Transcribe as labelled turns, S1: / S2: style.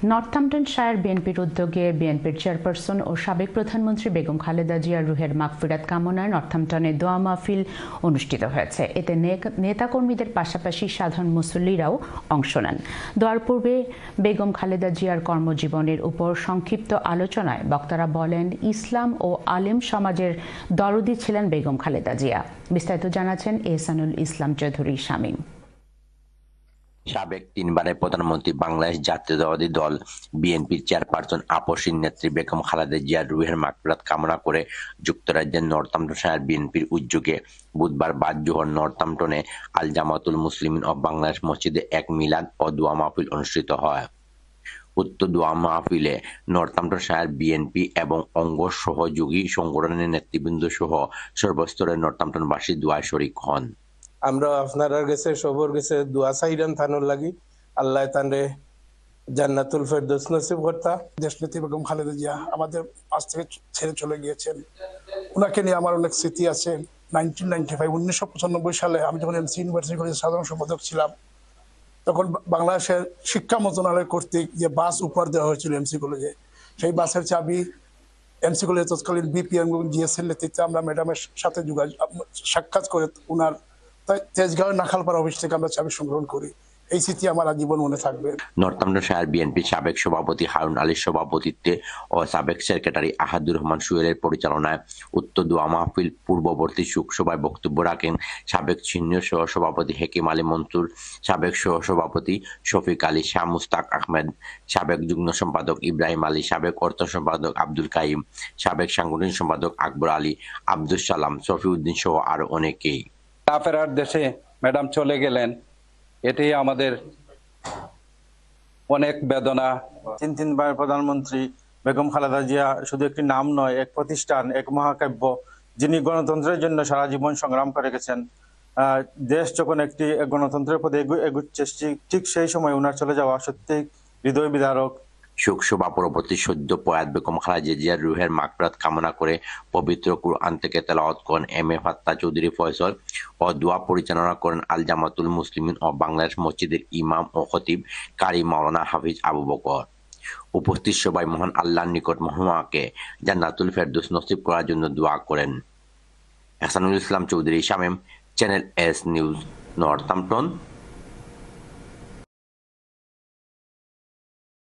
S1: নর্থাম্পটনশায়ার বিএনপির উদ্যোগে বিএনপির চেয়ারপারসন ও সাবেক প্রধানমন্ত্রী বেগম খালেদা জিয়ার রুহের মাগফিরাত কামনায় নর্থাম্পটনে দোয়া মাহফিল অনুষ্ঠিত হয়েছে। এতে নেতাকর্মীদের পাশাপাশি সাধারণ মুসল্লিরাও অংশ নেন। দোয়ার পূর্বে বেগম খালেদা জিয়ার কর্মজীবনের উপর সংক্ষিপ্ত আলোচনায় বক্তারা বলেন, ইসলাম ও আলেম সমাজের দরদি ছিলেন বেগম খালেদা জিয়া। বিস্তারিত জানাচ্ছেন এহসানুল ইসলাম চৌধুরী শামীম।
S2: সাবেক তিনবারের প্রধানমন্ত্রী, বাংলাদেশ জাতীয়তাবাদী দল বিএনপির চেয়ারপারসন আপসীর নেত্রী বেগম খালেদা জিয়ার রুহের মাগফিরাত কামনা করে যুক্তরাজ্যের নর্থাম্পটনশায়ার বিএনপির উদ্যোগে বুধবার বাদ জোহর নর্থাম্পটনে আল জামাতুল মুসলিমিন অব বাংলাদেশ মসজিদে এক মিলাদ ও দোয়া মাহফিল অনুষ্ঠিত হয়। উক্ত দোয়া মাহফিলে নর্থাম্পটনশায়ার বিএনপি এবং অঙ্গ সহযোগী সংগঠনের নেতৃবৃন্দ সহ সর্বস্তরের নর্থাম্পটনবাসী দোয়ায় শরীক হন।
S3: আমরা আপনারা গেছে সবর গেছে দোয়া চাইরান থানোর লাগি আল্লাহ তানরে জান্নাতুল ফেরদৌস নসিব করতা।
S4: দেশনেত্রী বেগম খালেদা জিয়া আমাদের পাশ থেকে ছেড়ে চলে গিয়েছেন। ওনাকে নিয়ে আমার অনেক স্মৃতি আছে। 1995 সালে আমি যখন এমসি ইউনিভার্সিটি কলেজের সাধারণ সম্পাদক ছিলাম, তখন বাংলাদেশের শিক্ষা মন্ত্রণালয় কর্তৃক যে বাস উপহার দেওয়া হয়েছিল এমসি কলেজে, সেই বাসের চাবি এমসি কলেজের তৎকালীন বিপি এবং জিএসএর নেতৃত্বে আমরা ম্যাডামের সাথে সাক্ষাৎ করে ওনার তেজগাঁও নাখালপাড়া অফিস থেকে আমরা চাবি সংগ্রহণ করি। এই স্মৃতি আমার আজীবন মনে থাকবে।
S2: নর্থাম্পটনশায়ার বিএনপির সাবেক সভাপতি হারুন আলীর সভাপতিত্বে ও সাবেক সেক্রেটারি আহাদুর রহমান সুহেলের পরিচালনায় উক্ত দোয়া মাহফিল পূর্ববর্তী শোকসভায় বক্তব্য রাখেন সাবেক সিনিয়র সহসভাপতি হেকিম আলী মনসুর, সাবেক সহসভাপতি শফিক আলী, শাহ মুস্তাক আহমেদ, সাবেক যুগ্ম সম্পাদক ইব্রাহিম আলী, সাবেক অর্থ সম্পাদক আব্দুল কাইম, সাবেক সাংগঠনিক সম্পাদক আকবর আলী, আব্দুল সালাম, সফিউদ্দিন সহ আরো অনেকেই।
S5: ফেরার দেশে ম্যাডাম চলে গেলেন, এটি আমাদের অনেক বেদনা।
S3: তিনবার প্রধানমন্ত্রী বেগম খালেদা জিয়া শুধু একটি নাম নয়, এক প্রতিষ্ঠান, এক মহাকাব্য, যিনি গণতন্ত্রের জন্য সারা জীবন সংগ্রাম করে গেছেন। দেশ যখন একটি গণতন্ত্রের পথে এগুচ্ছে, ঠিক সেই সময় ওনার চলে যাওয়া সত্যি হৃদয় বিদারক।
S2: শোকসভা পরবর্তী সদ্য প্রয়াত বেগম খালেদা জিয়ার রুহের মাগফিরাত কামনা করে পবিত্র কুরআন থেকে তেলাওয়াত করেন এম.এ. ফাত্তা চৌধুরী ফয়সল ও দোয়া পরিচালনা করেন আল জামাতুল মুসলিমিন ও বাংলাদেশ মসজিদের ইমাম ও খতিব কারি মাওলানা হাফিজ আবু বকর। উপস্থিত সবাই মহান আল্লাহর নিকট মহমাকে জান্নাতুল ফেরদৌস নসিব করার জন্য দোয়া করেন। Ehsanul Islam Chowdhury Shamim, channel S news, Northampton.